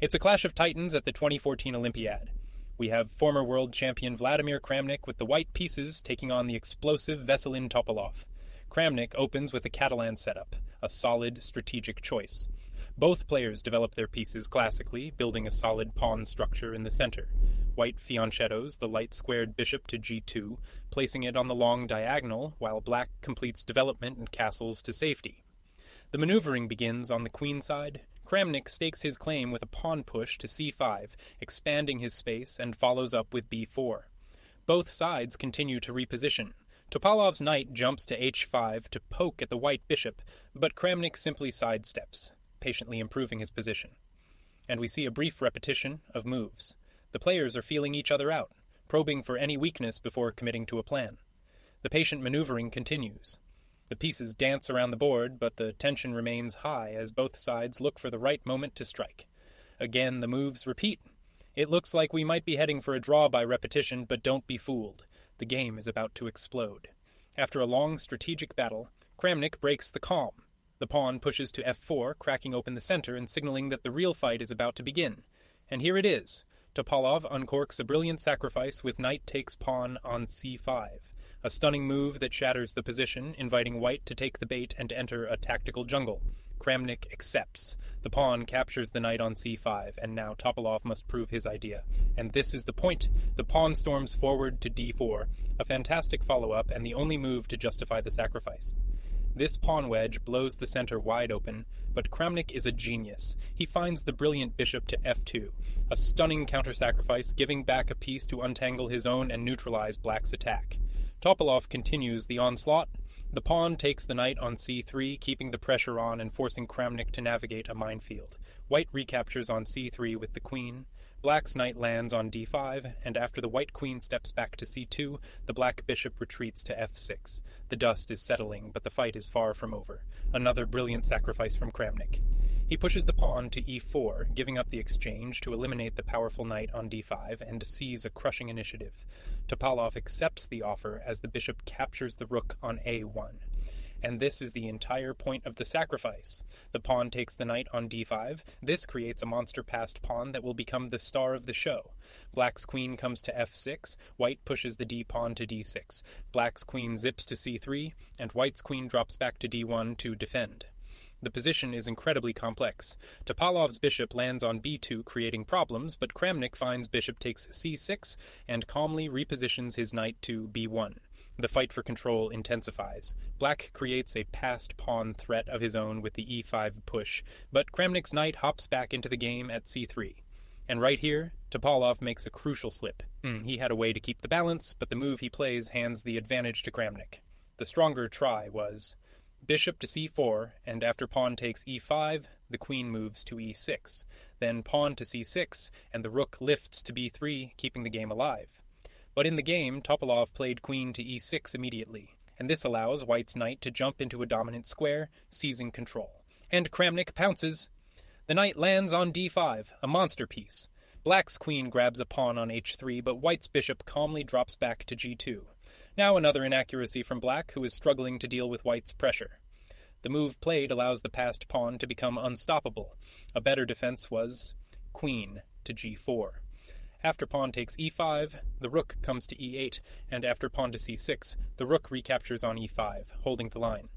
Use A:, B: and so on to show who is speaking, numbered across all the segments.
A: It's a clash of titans at the 2014 Olympiad. We have former world champion Vladimir Kramnik with the white pieces taking on the explosive Veselin Topalov. Kramnik opens with a Catalan setup, a solid strategic choice. Both players develop their pieces classically, building a solid pawn structure in the center. White fianchettos the light squared bishop to g2, placing it on the long diagonal, while black completes development and castles to safety. The maneuvering begins on the queen side. Kramnik stakes his claim with a pawn push to c5, expanding his space, and follows up with b4. Both sides continue to reposition. Topalov's knight jumps to h5 to poke at the white bishop, but Kramnik simply sidesteps, patiently improving his position. And we see a brief repetition of moves. The players are feeling each other out, probing for any weakness before committing to a plan. The patient maneuvering continues. The pieces dance around the board, but the tension remains high as both sides look for the right moment to strike. Again, the moves repeat. It looks like we might be heading for a draw by repetition, but don't be fooled. The game is about to explode. After a long strategic battle, Kramnik breaks the calm. The pawn pushes to f4, cracking open the center and signaling that the real fight is about to begin. And here it is. Topalov uncorks a brilliant sacrifice with knight takes pawn on c5. A stunning move that shatters the position, inviting white to take the bait and enter a tactical jungle. Kramnik accepts. The pawn captures the knight on c5, and now Topalov must prove his idea. And this is the point. The pawn storms forward to d4, a fantastic follow-up and the only move to justify the sacrifice. This pawn wedge blows the center wide open, but Kramnik is a genius. He finds the brilliant bishop to f2, a stunning counter-sacrifice, giving back a piece to untangle his own and neutralize black's attack. Topalov continues the onslaught. The pawn takes the knight on c3, keeping the pressure on and forcing Kramnik to navigate a minefield. White recaptures on c3 with the queen. Black's knight lands on d5, and after the white queen steps back to c2, the black bishop retreats to f6. The dust is settling, but the fight is far from over. Another brilliant sacrifice from Kramnik. He pushes the pawn to e4, giving up the exchange to eliminate the powerful knight on d5 and seize a crushing initiative. Topalov accepts the offer as the bishop captures the rook on a1. And this is the entire point of the sacrifice. The pawn takes the knight on d5. This creates a monster-passed pawn that will become the star of the show. Black's queen comes to f6, white pushes the d-pawn to d6. Black's queen zips to c3, and white's queen drops back to d1 to defend. The position is incredibly complex. Topalov's bishop lands on b2, creating problems, but Kramnik finds bishop takes c6 and calmly repositions his knight to b1. The fight for control intensifies. Black creates a passed pawn threat of his own with the e5 push, but Kramnik's knight hops back into the game at c3. And right here, Topalov makes a crucial slip. He had a way to keep the balance, but the move he plays hands the advantage to Kramnik. The stronger try was bishop to c4, and after pawn takes e5, the queen moves to e6. Then pawn to c6, and the rook lifts to b3, keeping the game alive. But in the game, Topalov played queen to e6 immediately, and this allows white's knight to jump into a dominant square, seizing control. And Kramnik pounces. The knight lands on d5, a monster piece. Black's queen grabs a pawn on h3, but white's bishop calmly drops back to g2. Now another inaccuracy from black, who is struggling to deal with white's pressure. The move played allows the passed pawn to become unstoppable. A better defense was queen to g4. After pawn takes e5, the rook comes to e8, and after pawn to c6, the rook recaptures on e5, holding the line.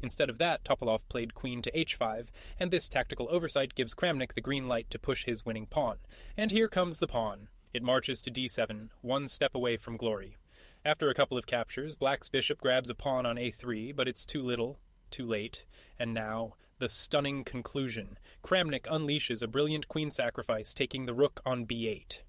A: Instead of that, Topalov played queen to h5, and this tactical oversight gives Kramnik the green light to push his winning pawn. And here comes the pawn. It marches to d7, one step away from glory. After a couple of captures, black's bishop grabs a pawn on a3, but it's too little, too late, and now, the stunning conclusion. Kramnik unleashes a brilliant queen sacrifice, taking the rook on b8.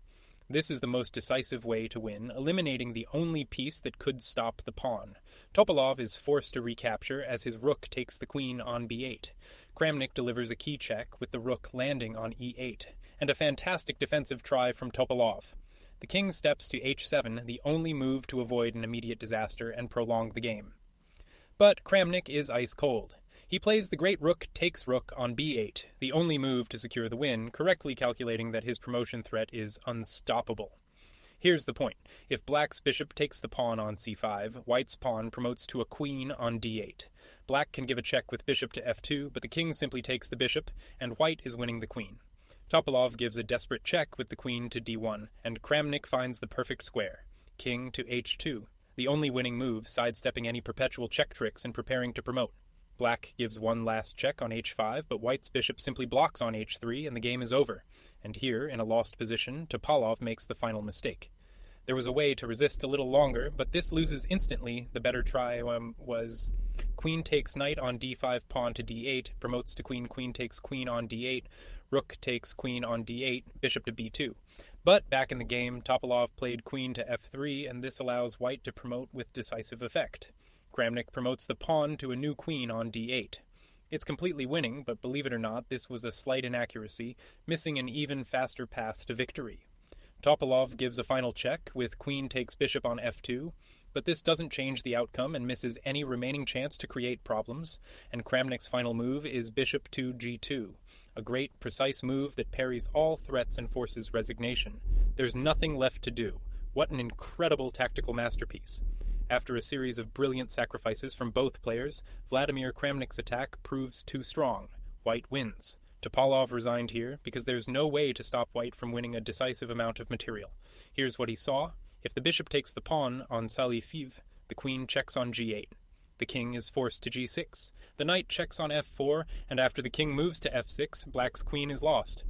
A: This is the most decisive way to win, eliminating the only piece that could stop the pawn. Topalov is forced to recapture as his rook takes the queen on b8. Kramnik delivers a key check with the rook landing on e8, and a fantastic defensive try from Topalov. The king steps to h7, the only move to avoid an immediate disaster and prolong the game. But Kramnik is ice cold. He plays the great rook takes rook on b8, the only move to secure the win, correctly calculating that his promotion threat is unstoppable. Here's the point. If black's bishop takes the pawn on c5, white's pawn promotes to a queen on d8. Black can give a check with bishop to f2, but the king simply takes the bishop, and white is winning the queen. Topalov gives a desperate check with the queen to d1, and Kramnik finds the perfect square. King to h2, the only winning move, sidestepping any perpetual check tricks and preparing to promote. Black gives one last check on h5, but White's bishop simply blocks on h3 and the game is over. And here, in a lost position, Topalov makes the final mistake. There was a way to resist a little longer, but this loses instantly. The better try was queen takes knight on d5, pawn to d8, promotes to queen, queen takes queen on d8, rook takes queen on d8, bishop to b2. But back in the game, Topalov played queen to f3, and this allows White to promote with decisive effect. Kramnik promotes the pawn to a new queen on d8. It's completely winning, but believe it or not, this was a slight inaccuracy, missing an even faster path to victory. Topalov gives a final check with queen takes bishop on f2, but this doesn't change the outcome and misses any remaining chance to create problems, and Kramnik's final move is bishop to g2, a great, precise move that parries all threats and forces resignation. There's nothing left to do. What an incredible tactical masterpiece. After a series of brilliant sacrifices from both players, Vladimir Kramnik's attack proves too strong. White wins. Topalov resigned here because there's no way to stop White from winning a decisive amount of material. Here's what he saw. If the bishop takes the pawn on Sali-Fiv, the queen checks on g8. The king is forced to g6. The knight checks on f4, and after the king moves to f6, Black's queen is lost.